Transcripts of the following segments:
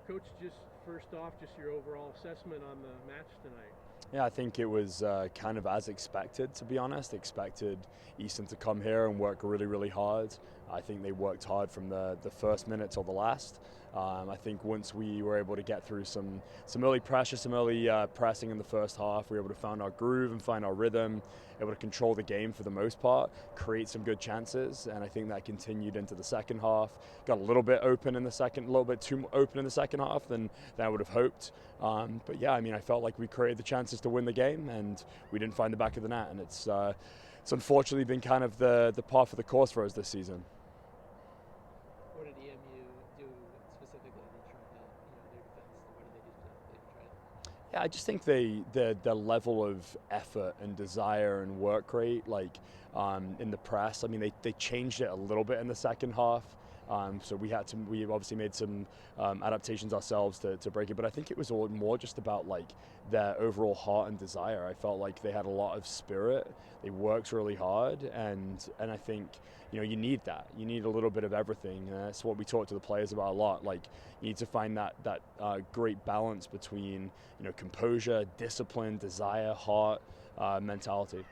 Coach, just first off, just your overall assessment on the match tonight. Yeah, I think it was kind of as expected, to be honest. Expected Eastern to come here and work really, really hard. I think they worked hard from the first minute till the last. I think once we were able to get through some early pressure, some early pressing in the first half, we were able to find our groove and find our rhythm, able to control the game for the most part, create some good chances, and I think that continued into the second half. Got a little bit open in the second, a little bit too open in the second half than I would have hoped. But yeah, I mean, I felt like we created the chances to win the game, and we didn't find the back of the net, and it's unfortunately been kind of the par for the course for us this season. What did EMU do specifically to try to, their defense? What did they do specifically to try to? Yeah, I just think the level of effort and desire and work rate, like in the press. I mean, they changed it a little bit in the second half. So we obviously made some adaptations ourselves to break it, but I think it was all more just about like their overall heart and desire. I felt like they had a lot of spirit. They worked really hard, and I think you need that. You need a little bit of everything. That's what we talk to the players about a lot. Like you need to find that great balance between composure, discipline, desire, heart, mentality.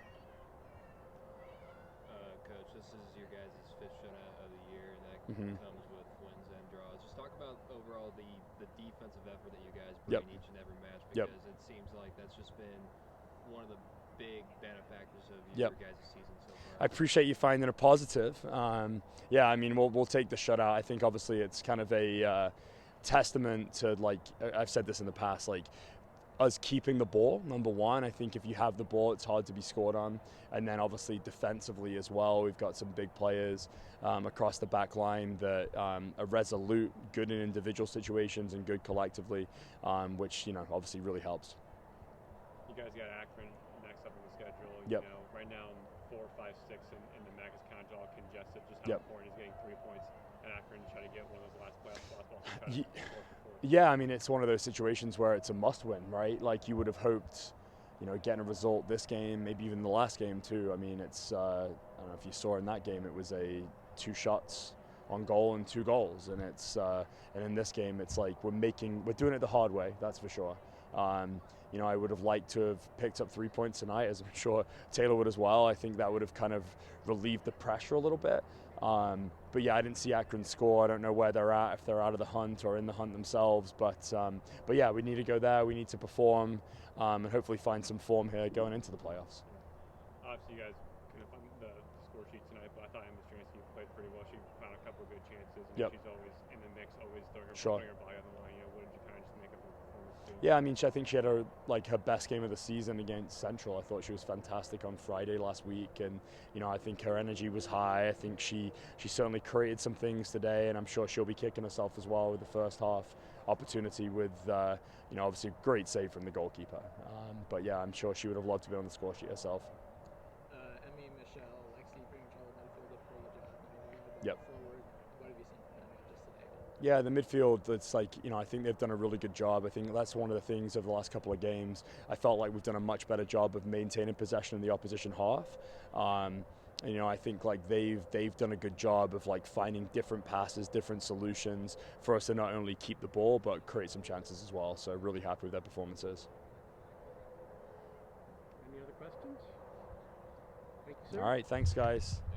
Coach, this is your guys' fifth shutout of the year, and that Hmm. comes with wins and draws. Just talk about overall the defensive effort that you guys Yep. bring each and every match, Yep. because it seems like that's just been one of the big benefactors of Yep. your guys' season so I far. appreciate you finding a positive. Yeah, I mean, we'll take the shutout. I think obviously it's kind of a testament to, like I've said this in the past, like us keeping the ball, number one. I think if you have the ball, it's hard to be scored on. And then obviously defensively as well, we've got some big players across the back line that are resolute, good in individual situations and good collectively, which obviously really helps. You guys got Akron next up on the schedule. Yep. Right now 4, 5, 6 in the MAC is kind of all congested. Just how Yep. important is getting 3 points at Akron to try to get one of those last playoff spots while try to Ye- stay fourth and fourth. Yeah, I mean, it's one of those situations where it's a must-win, right? Like you would have hoped, getting a result this game, maybe even the last game too. I mean, it's I don't know if you saw in that game, it was a 2 shots on goal and 2 goals, and and in this game, it's like we're doing it the hard way. That's for sure. I would have liked to have picked up 3 points tonight, as I'm sure Taylor would as well. I think that would have kind of relieved the pressure a little bit. But yeah, I didn't see Akron score. I don't know where they're at, if they're out of the hunt or in the hunt themselves. But yeah, we need to go there. We need to perform and hopefully find some form here going into the playoffs. Obviously, you guys couldn't find the score sheet tonight, but I thought Emma Stransky played pretty well. She found a couple of good chances, and Yep. she's always in the mix, always Sure. throwing her body on the line. What did you kind of just make of her performance too? Yeah, I mean, I think she had her best game of the season against Central. I thought she was fantastic on Friday last week, and I think her energy was high. I think she certainly created some things today, and I'm sure she'll be kicking herself as well with the first half opportunity with obviously a great save from the goalkeeper. But yeah, I'm sure she would have loved to be on the score sheet herself. Emmy, Michelle, Lexi, pretty much all the midfield did a pretty good job. Moving the Yep. ball forward. What have you seen from them just today? Yeah, the midfield, it's like, I think they've done a really good job. I think that's one of the things over the last couple of games. I felt like we've done a much better job of maintaining possession in the opposition half. I think like they've done a good job of like finding different passes, different solutions for us to not only keep the ball but create some chances as well. So really happy with their performances. Any other questions? Thank you, sir. All right, thanks guys.